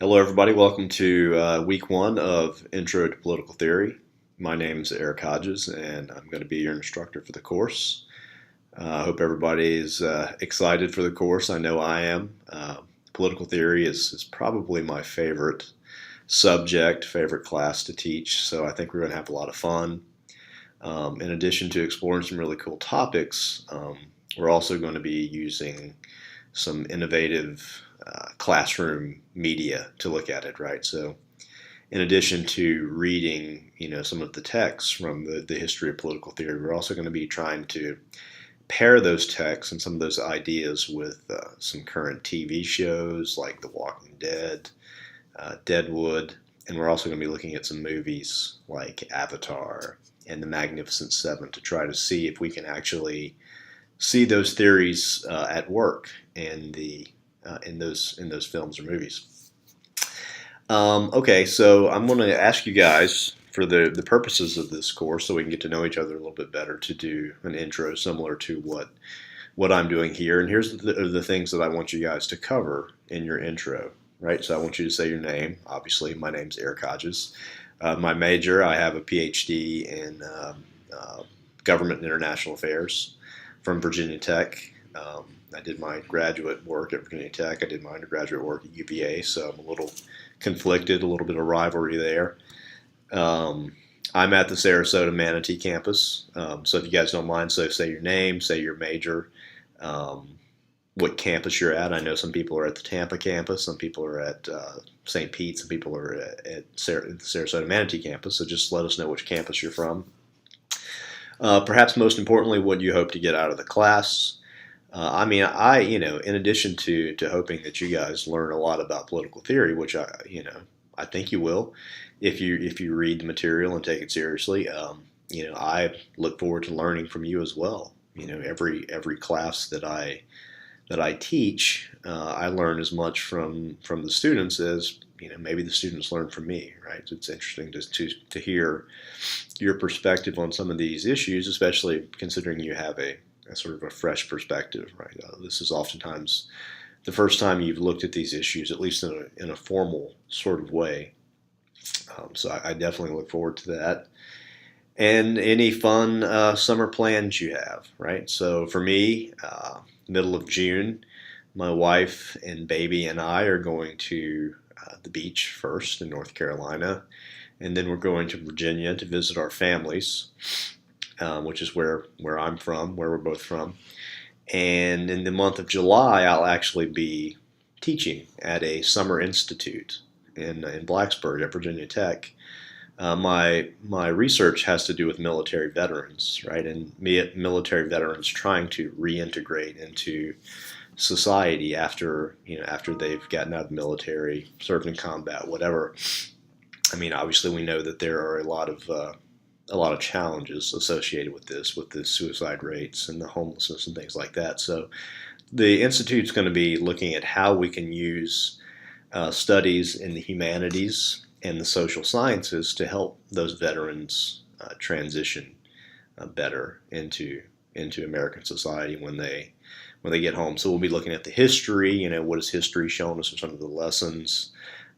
Hello, everybody. Welcome to week one of Intro to Political Theory. My name is Eric Hodges, and I'm going to be your instructor for the course. I hope everybody is excited for the course. I know I am. Political theory is probably my favorite subject, favorite class to teach, so I think we're going to have a lot of fun. In addition to exploring some really cool topics, we're also going to be using some innovative classroom media to look at it, right? So in addition to reading, some of the texts from the history of political theory, we're also going to be trying to pair those texts and some of those ideas with some current TV shows like The Walking Dead, Deadwood, and we're also going to be looking at some movies like Avatar and The Magnificent Seven to try to see if we can actually see those theories at work in those films or movies. Okay, so I'm going to ask you guys, for the purposes of this course, so we can get to know each other a little bit better, to do an intro similar to what I'm doing here. And here's the things that I want you guys to cover in your intro, right? So I want you to say your name. Obviously, my name's Eric Hodges. My major, I have a PhD in Government and International Affairs from Virginia Tech. I did my graduate work at Virginia Tech. I did my undergraduate work at UVA, so I'm a little conflicted, a little bit of rivalry there. I'm at the Sarasota Manatee campus, so if you guys don't mind, so say your name, say your major, what campus you're at. I know some people are at the Tampa campus, some people are at St. Pete, some people are at the Sarasota Manatee campus, so just let us know which campus you're from. Perhaps most importantly, what you hope to get out of the class. In addition to hoping that you guys learn a lot about political theory, which I think you will, if you read the material and take it seriously. I look forward to learning from you as well. Every class that I teach, I learn as much from the students as maybe the students learn from me. Right? It's interesting to hear your perspective on some of these issues, especially considering you have a sort of a fresh perspective, right? This is oftentimes the first time you've looked at these issues, at least in a formal sort of way. So I definitely look forward to that. And any fun summer plans you have, right? So for me, middle of June, my wife and baby and I are going to the beach first in North Carolina, and then we're going to Virginia to visit our families. Which is where I'm from, where we're both from. And in the month of July, I'll actually be teaching at a summer institute in Blacksburg at Virginia Tech. My research has to do with military veterans, right? And military veterans trying to reintegrate into society after they've gotten out of the military, served in combat, whatever. Obviously, we know that there are a lot of challenges associated with the suicide rates and the homelessness and things like that. So the Institute's going to be looking at how we can use studies in the humanities and the social sciences to help those veterans transition better into American society when they get home. So we'll be looking at the history, what has history shown us, or some of the lessons.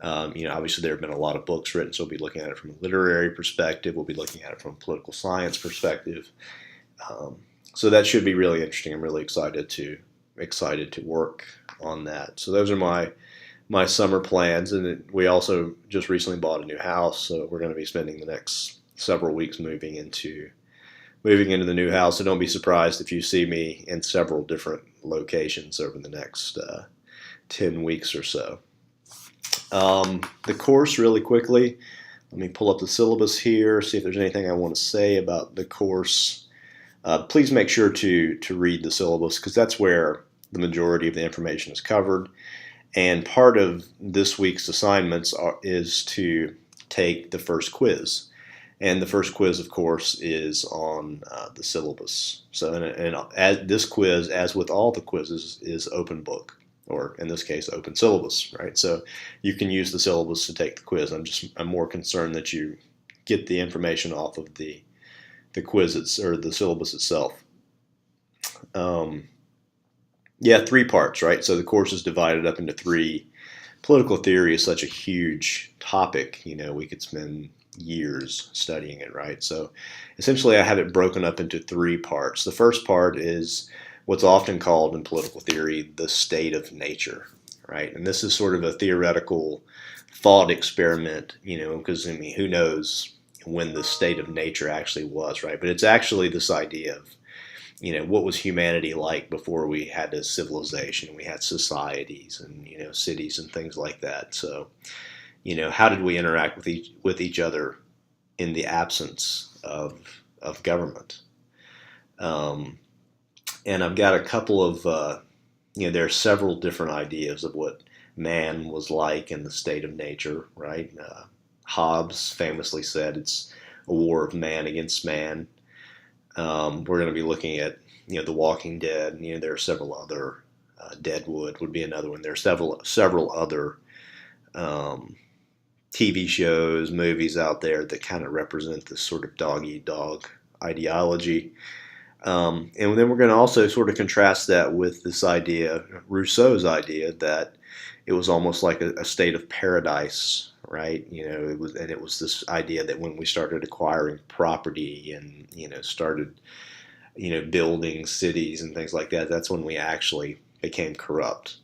Obviously there have been a lot of books written, so we'll be looking at it from a literary perspective. We'll be looking at it from a political science perspective. So that should be really interesting. I'm really excited to work on that. So those are my summer plans, and we also just recently bought a new house, so we're going to be spending the next several weeks moving into the new house. So don't be surprised if you see me in several different locations over the next 10 weeks or so. The course, really quickly, let me pull up the syllabus here, see if there's anything I want to say about the course. Please make sure to read the syllabus, because that's where the majority of the information is covered. And part of this week's assignments is to take the first quiz. And the first quiz, of course, is on the syllabus. So and this quiz, as with all the quizzes, is open book, or in this case, open syllabus, right? So you can use the syllabus to take the quiz. I'm more concerned that you get the information off of the quiz or the syllabus itself. Yeah, 3 parts, right? So the course is divided up into 3 political theory is such a huge topic. We could spend years studying it, right? So essentially, I have it broken up into three parts. The first part is what's often called in political theory the state of nature, right? And this is sort of a theoretical thought experiment, because who knows when the state of nature actually was, right? But it's actually this idea of, what was humanity like before we had a civilization, we had societies and, cities and things like that. So, how did we interact with each other in the absence of government? And I've got a couple of, there are several different ideas of what man was like in the state of nature, right? Hobbes famously said it's a war of man against man. We're going to be looking at, The Walking Dead. There are several other. Deadwood would be another one. There are several other TV shows, movies out there that kind of represent this sort of dog eat dog ideology. And then we're going to also sort of contrast that with this idea, Rousseau's idea, that it was almost like a state of paradise, right? It was this idea that when we started acquiring property and started building cities and things like that, that's when we actually became corrupt.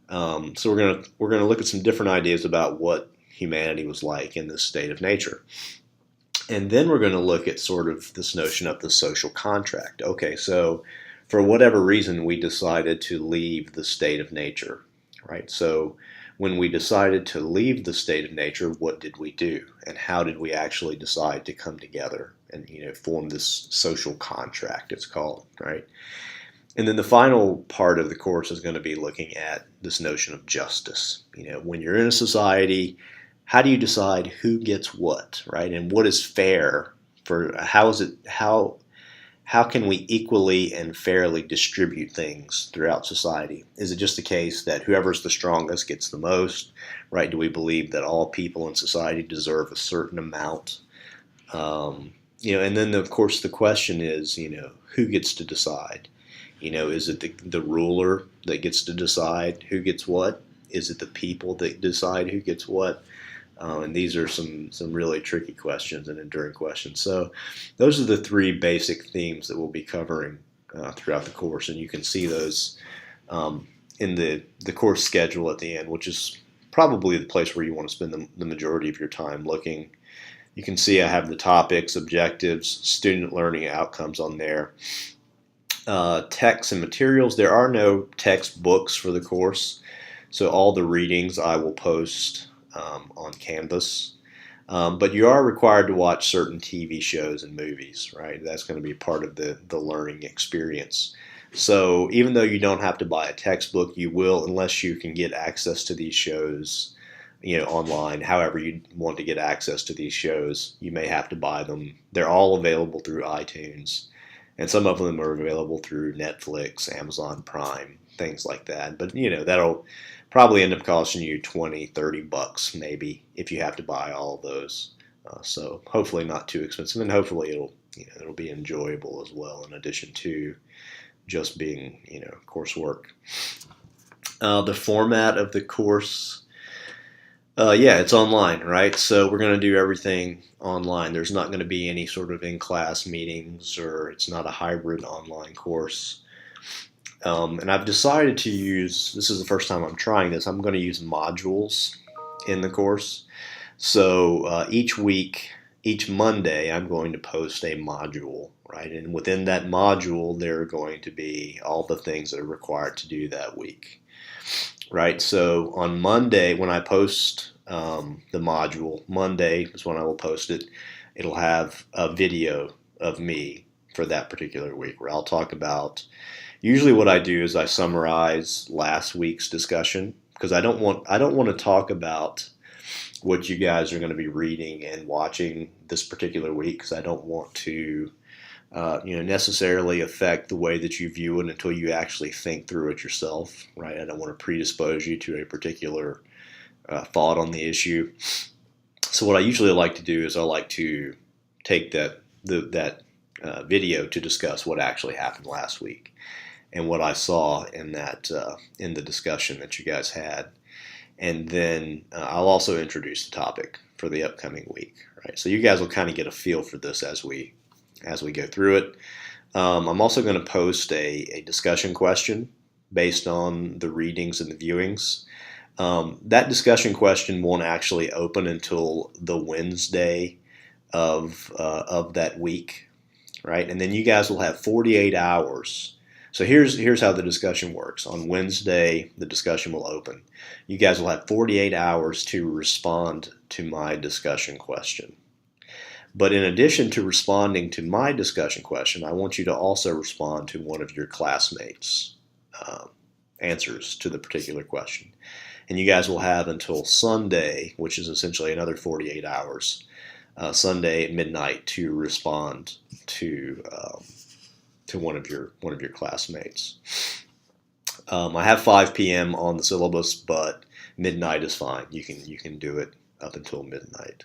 So we're gonna look at some different ideas about what humanity was like in this state of nature. And then we're going to look at sort of this notion of the social contract. Okay, so for whatever reason, we decided to leave the state of nature, right? So when we decided to leave the state of nature, what did we do? And how did we actually decide to come together and, form this social contract, it's called, right? And then the final part of the course is going to be looking at this notion of justice. When you're in a society, how do you decide who gets what, right? And what is fair how can we equally and fairly distribute things throughout society? Is it just the case that whoever's the strongest gets the most, right? Do we believe that all people in society deserve a certain amount? And then of course the question is, who gets to decide? Is it the ruler that gets to decide who gets what? Is it the people that decide who gets what? And these are some really tricky questions and enduring questions. So those are the three basic themes that we'll be covering throughout the course, and you can see those in the course schedule at the end, which is probably the place where you want to spend the majority of your time looking. You can see I have the topics, objectives, student learning outcomes on there. Texts and materials. There are no textbooks for the course, so all the readings I will post on Canvas. But you are required to watch certain TV shows and movies, right? That's going to be part of the learning experience. So even though you don't have to buy a textbook, you will, unless you can get access to these shows, online. However you want to get access to these shows, you may have to buy them. They're all available through iTunes, and some of them are available through Netflix, Amazon Prime, things like that. But that'll probably end up costing you $20-$30 maybe if you have to buy all of those. So hopefully not too expensive, and hopefully it'll be enjoyable as well, in addition to just being coursework. The format of the course, it's online, right? So we're going to do everything online. There's not going to be any sort of in-class meetings, or it's not a hybrid online course. And I've decided to use, this is the first time I'm trying this, I'm going to use modules in the course. So each week, each Monday, I'm going to post a module, right? And within that module, there are going to be all the things that are required to do that week, right? So on Monday, when I post the module, Monday is when I will post it. It'll have a video of me for that particular week, where I'll talk about, usually what I do is I summarize last week's discussion, because I don't want to talk about what you guys are going to be reading and watching this particular week, because I don't want to necessarily affect the way that you view it until you actually think through it yourself, right? I don't want to predispose you to a particular thought on the issue. So what I usually like to do is I like to take that video to discuss what actually happened last week. and what I saw in that in the discussion that you guys had. And then I'll also introduce the topic for the upcoming week, right? So you guys will kind of get a feel for this as we go through it. I'm also going to post a discussion question based on the readings and the viewings. That discussion question won't actually open until the Wednesday of that week, right? And then you guys will have 48 hours. So here's how the discussion works. On Wednesday, the discussion will open. You guys will have 48 hours to respond to my discussion question. But in addition to responding to my discussion question, I want you to also respond to one of your classmates' answers to the particular question. And you guys will have until Sunday, which is essentially another 48 hours, Sunday at midnight to respond to one of your classmates. I have 5 p.m. on the syllabus, but midnight is fine. You can do it up until midnight.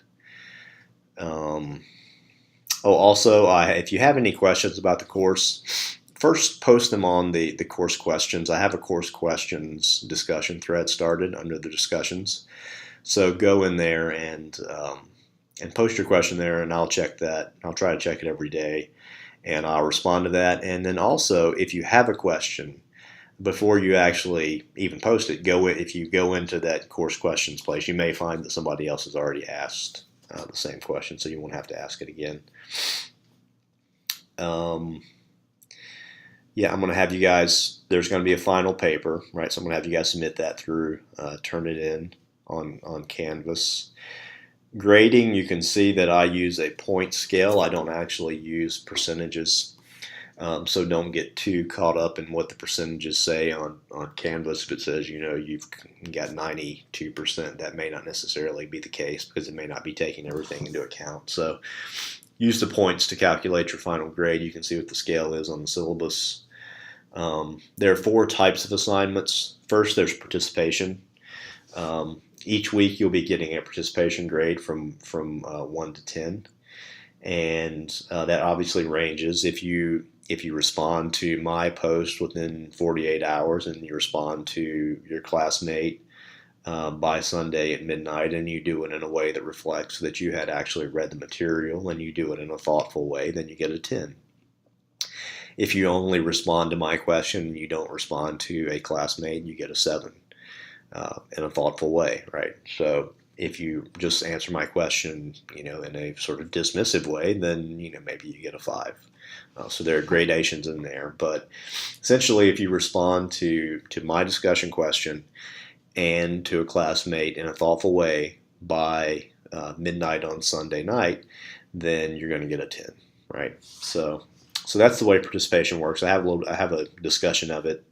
Also, if you have any questions about the course, first post them on the course questions. I have a course questions discussion thread started under the discussions. So go in there and post your question there, and I'll check that. I'll try to check it every day, and I'll respond to that. And then also, if you have a question, before you actually even post it, if you go into that course questions place, you may find that somebody else has already asked the same question, so you won't have to ask it again. Yeah, I'm going to have you guys, there's going to be a final paper, right? So I'm going to have you guys submit that through, turn it in on Canvas. Grading, you can see that I use a point scale. I don't actually use percentages. So don't get too caught up in what the percentages say on Canvas. If it says, you've got 92%, that may not necessarily be the case because it may not be taking everything into account. So use the points to calculate your final grade. You can see what the scale is on the syllabus. There are 4 types of assignments. First, there's participation. Each week you'll be getting a participation grade from 1 to 10. And that obviously ranges. If you respond to my post within 48 hours and you respond to your classmate by Sunday at midnight, and you do it in a way that reflects that you had actually read the material and you do it in a thoughtful way, then you get a 10. If you only respond to my question and you don't respond to a classmate, you get a 7 in a thoughtful way, right? So if you just answer my question, in a sort of dismissive way, then, maybe you get a 5. So there are gradations in there, but essentially if you respond to my discussion question and to a classmate in a thoughtful way by midnight on Sunday night, then you're going to get a 10, right? So that's the way participation works. I have a discussion of it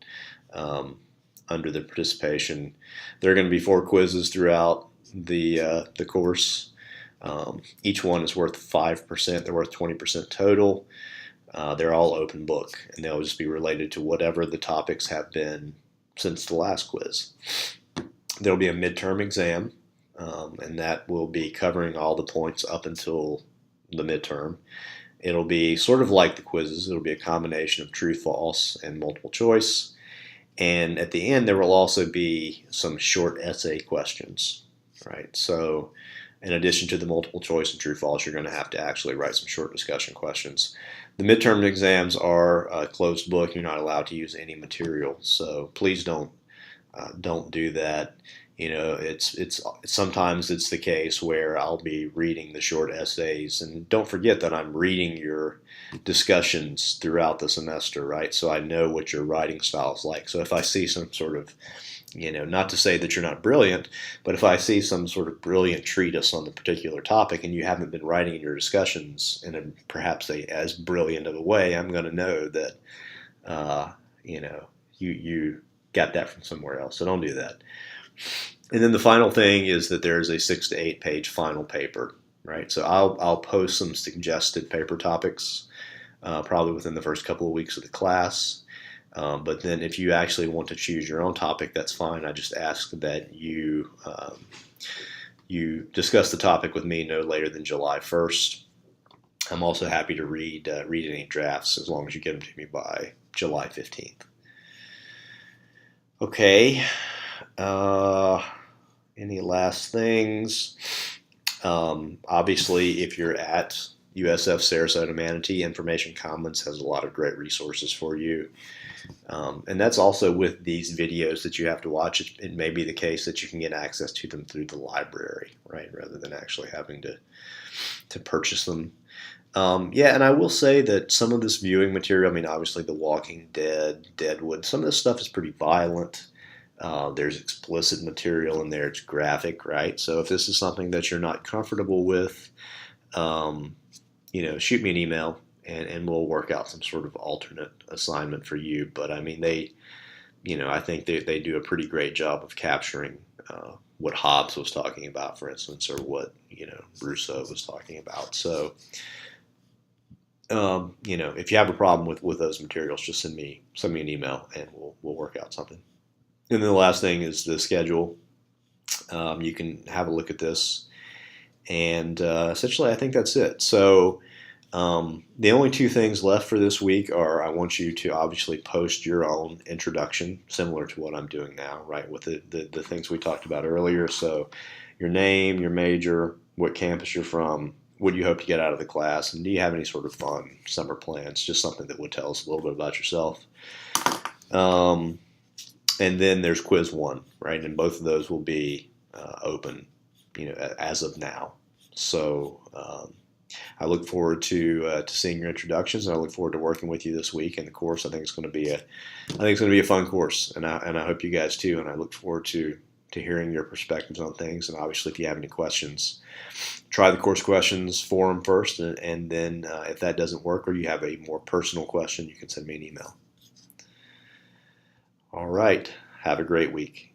under the participation. There are going to be 4 quizzes throughout the course. Each one is worth 5%. They're worth 20% total. They're all open book, and they'll just be related to whatever the topics have been since the last quiz. There'll be a midterm exam, and that will be covering all the points up until the midterm. It'll be sort of like the quizzes. It'll be a combination of true, false, and multiple choice. And at the end, there will also be some short essay questions, right? So in addition to the multiple choice and true, false, you're going to have to actually write some short discussion questions. The midterm exams are closed book. You're not allowed to use any material. So please don't do that. It's sometimes it's the case where I'll be reading the short essays, and don't forget that I'm reading your discussions throughout the semester, right? So I know what your writing style is like. So if I see some sort of, not to say that you're not brilliant, but if I see some sort of brilliant treatise on the particular topic and you haven't been writing in your discussions in perhaps as brilliant of a way, I'm going to know that, you got that from somewhere else. So don't do that. And then the final thing is that there's a 6 to 8 page final paper, right? So I'll post some suggested paper topics probably within the first couple of weeks of the class. But then if you actually want to choose your own topic, that's fine. I just ask that you discuss the topic with me no later than July 1st. I'm also happy to read any drafts as long as you get them to me by July 15th. Okay. Uh, any last things? Obviously, if you're at USF Sarasota Manatee, Information Commons has a lot of great resources for you. And that's also with these videos that you have to watch. It may be the case that you can get access to them through the library, right, rather than actually having to purchase them. Yeah, and I will say that some of this viewing material, I mean, obviously The Walking Dead, Deadwood, some of this stuff is pretty violent. There's explicit material in there. It's graphic, right? So if this is something that you're not comfortable with, um, shoot me an email and we'll work out some sort of alternate assignment for you. But I mean, I think they do a pretty great job of capturing what Hobbes was talking about, for instance, or what, Rousseau was talking about. So, if you have a problem with those materials, just send me an email and we'll work out something. And then the last thing is the schedule. You can have a look at this, and essentially, I think that's it. So the only two things left for this week are I want you to obviously post your own introduction, similar to what I'm doing now, right? With the things we talked about earlier. So your name, your major, what campus you're from, what do you hope to get out of the class, and do you have any sort of fun summer plans? Just something that would tell us a little bit about yourself. Um, and then there's quiz one, right? And both of those will be open, as of now. So I look forward to seeing your introductions, and I look forward to working with you this week in the course. I think it's going to be a fun course, and I hope you guys too. And I look forward to hearing your perspectives on things. And obviously, if you have any questions, try the course questions forum first, and then if that doesn't work or you have a more personal question, you can send me an email. All right. Have a great week.